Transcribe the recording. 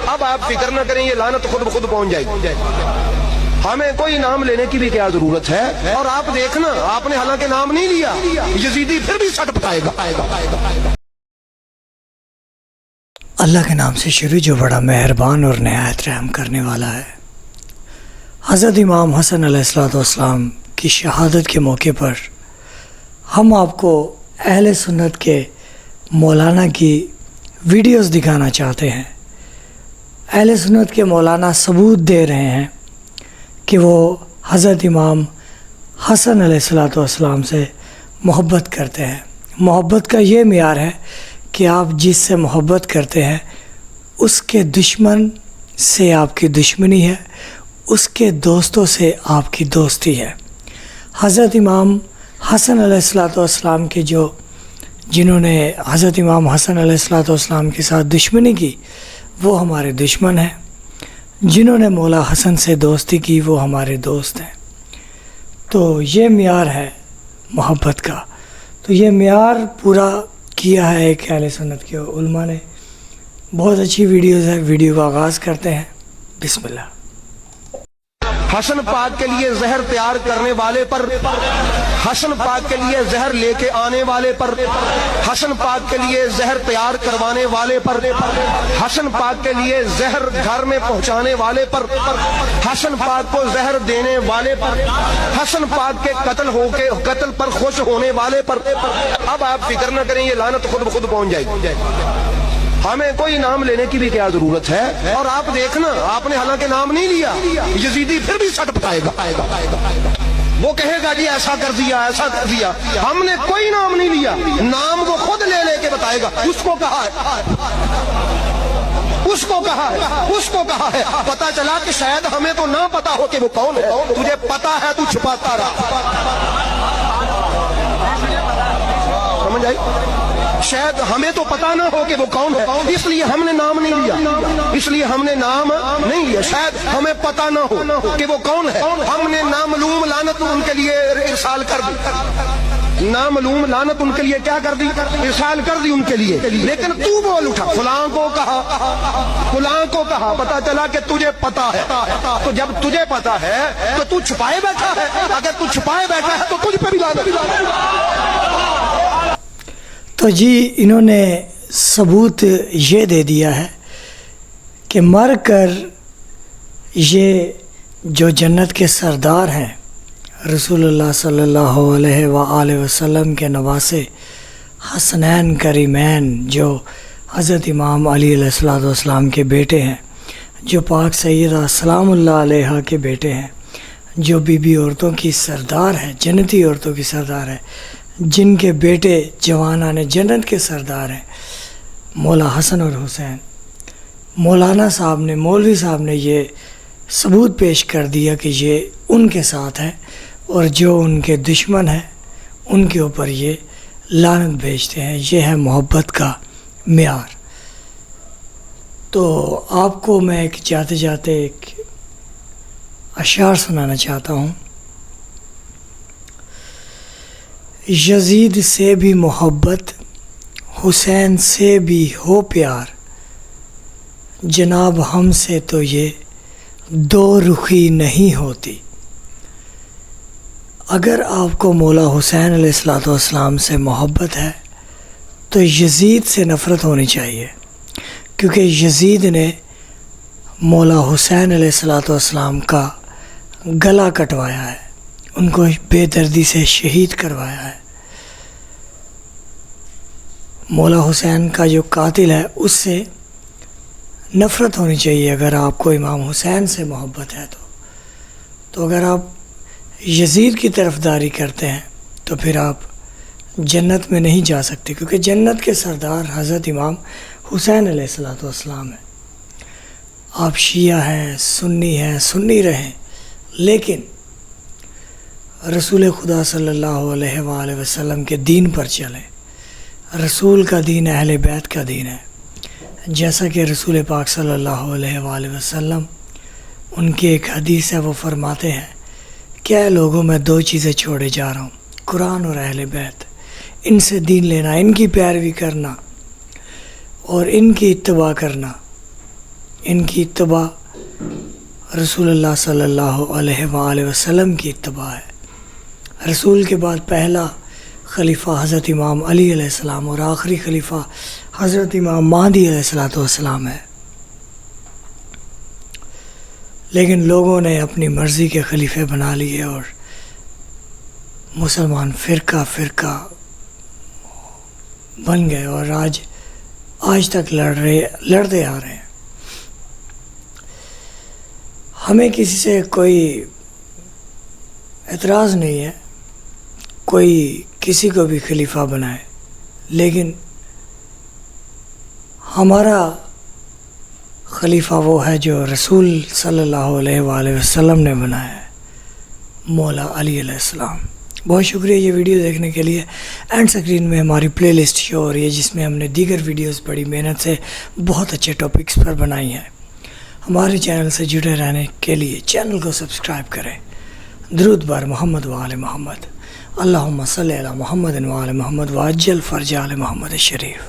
اب آپ فکر نہ کریں، یہ لعنت خود بخود پہنچ جائے گی، ہمیں کوئی نام لینے کی بھی کیا ضرورت ہے۔ اور آپ دیکھنا، آپ نے حالانکہ نام نہیں لیا، یزیدی پھر بھی سٹ پٹائے گا۔ اللہ کے نام سے شروع جو بڑا مہربان اور نہایت رحم کرنے والا ہے۔ حضرت امام حسن علیہ السلام کی شہادت کے موقع پر ہم آپ کو اہل سنت کے مولانا کی ویڈیوز دکھانا چاہتے ہیں۔ اہل سنت کے مولانا ثبوت دے رہے ہیں کہ وہ حضرت امام حسن علیہ السلام سے محبت کرتے ہیں۔ محبت کا یہ معیار ہے کہ آپ جس سے محبت کرتے ہیں اس کے دشمن سے آپ کی دشمنی ہے، اس کے دوستوں سے آپ کی دوستی ہے۔ حضرت امام حسن علیہ السلام کے جنہوں نے حضرت امام حسن علیہ السلام کے ساتھ دشمنی کی وہ ہمارے دشمن ہیں، جنہوں نے مولا حسن سے دوستی کی وہ ہمارے دوست ہیں۔ تو یہ معیار ہے محبت کا۔ تو یہ معیار پورا کیا ہے ایک اہل سنت کے علماء نے۔ بہت اچھی ویڈیوز ہے، ویڈیو کا آغاز کرتے ہیں۔ بسم اللہ۔ حسن پاک کے لیے زہر تیار کرنے والے پر، حسن پاک کے لیے زہر لے کے آنے والے پر، حسن پاک کے لیے زہر تیار کروانے والے پر، حسن پاک کے لیے زہر گھر میں پہنچانے والے پر، حسن پاک کو زہر دینے والے پر، حسن پاک کے قتل پر خوش ہونے والے پر۔ اب آپ فکر نہ کریں، یہ لعنت خود بخود پہنچ جائے گی، ہمیں کوئی نام لینے کی بھی کیا ضرورت ہے۔ اور آپ دیکھنا، آپ نے حالانکہ نام نہیں لیا، یزیدی پھر بھی سٹ پٹائے گا، وہ کہے گا جی ایسا کر دیا ایسا کر دیا۔ ہم نے کوئی نام نہیں لیا، نام وہ خود لے لے کے بتائے گا، اس کو کہا ہے، اس کو کہا ہے، اس کو کہا ہے۔ پتا چلا کہ شاید ہمیں تو نہ پتا ہو کہ وہ کون ہے، تجھے پتا ہے تو چھپاتا رہا۔ سمجھ آئی؟ شاید ہمیں تو پتا نہ ہو کہ وہ کون ہے، اس لیے ہم نے نام نہیں لیا، اس لیے ہم نے نام نہیں لیا۔ شاید ہمیں پتا نہ ہو کہ وہ کون ہے، ہم نے نامعلوم لعنت ان کے لیے ارسال کر دی، نامعلوم لعنت ان کے لیے کیا کر دی، ارسال کر دی ان کے لیے۔ لیکن تو بول اٹھا، فلاں کو کہا، فلاں کو کہا، پتا چلا کہ تجھے پتا ہے۔ تو جب تجھے پتا ہے تو تو چھپائے بیٹھا ہے، اگر تو چھپائے بیٹھا ہے تو تجھ پہ بھی لعنت۔ تو جی انہوں نے ثبوت یہ دے دیا ہے کہ مر کر یہ جو جنت کے سردار ہیں، رسول اللہ صلی اللہ علیہ وآلہ وسلم کے نواسے حسنین کریمین، جو حضرت امام علی علیہ السلام کے بیٹے ہیں، جو پاک سیدہ سلام اللہ علیہ کے بیٹے ہیں، جو بی بی عورتوں کی سردار ہے، جنتی عورتوں کی سردار ہے، جن کے بیٹے جوانان جنت کے سردار ہیں، مولا حسن اور حسین۔ مولانا صاحب نے، مولوی صاحب نے یہ ثبوت پیش کر دیا کہ یہ ان کے ساتھ ہے، اور جو ان کے دشمن ہیں ان کے اوپر یہ لعنت بھیجتے ہیں۔ یہ ہے محبت کا معیار۔ تو آپ کو میں ایک جاتے جاتے ایک اشعار سنانا چاہتا ہوں۔ یزید سے بھی محبت، حسین سے بھی ہو پیار، جناب ہم سے تو یہ دو رخی نہیں ہوتی۔ اگر آپ کو مولا حسین علیہ السلام سے محبت ہے تو یزید سے نفرت ہونی چاہیے، کیونکہ یزید نے مولا حسین علیہ السلام کا گلا کٹوایا ہے، ان کو بے دردی سے شہید کروایا ہے۔ مولا حسین کا جو قاتل ہے اس سے نفرت ہونی چاہیے اگر آپ کو امام حسین سے محبت ہے تو اگر آپ یزید کی طرفداری کرتے ہیں تو پھر آپ جنت میں نہیں جا سکتے، کیونکہ جنت کے سردار حضرت امام حسین علیہ السلام ہیں۔ آپ شیعہ ہیں، سنی رہیں، لیکن رسول خدا صلی اللہ علیہ وآلہ وسلم کے دین پر چلیں۔ رسول کا دین اہل بیت کا دین ہے، جیسا کہ رسول پاک صلی اللہ علیہ وآلہ وسلم، ان کی ایک حدیث ہے، وہ فرماتے ہیں کہ اے لوگوں میں دو چیزیں چھوڑے جا رہا ہوں، قرآن اور اہل بیت۔ ان سے دین لینا، ان کی پیروی کرنا اور ان کی اتباع کرنا، ان کی اتباع رسول اللہ صلی اللہ علیہ وآلہ وسلم کی اتباع ہے۔ رسول کے بعد پہلا خلیفہ حضرت امام علی علیہ السلام اور آخری خلیفہ حضرت امام مہدی علیہ السلام ہے، لیکن لوگوں نے اپنی مرضی کے خلیفے بنا لیے اور مسلمان فرقہ فرقہ بن گئے اور آج تک لڑتے آ رہے ہیں۔ ہمیں کسی سے کوئی اعتراض نہیں ہے، کوئی کسی کو بھی خلیفہ بنائے، لیکن ہمارا خلیفہ وہ ہے جو رسول صلی اللہ علیہ وآلہ وسلم نے بنایا ہے، مولا علی علیہ السلام۔ بہت شکریہ یہ ویڈیو دیکھنے کے لیے۔ اینڈ اسکرین میں ہماری پلے لسٹ شو ہو رہی ہے جس میں ہم نے دیگر ویڈیوز بڑی محنت سے بہت اچھے ٹاپکس پر بنائی ہیں۔ ہمارے چینل سے جڑے رہنے کے لیے چینل کو سبسکرائب کریں۔ درود بر محمد و آل محمد، اللہم صلی علی محمد و آل محمد وعجل فرج آل محمد الشریف۔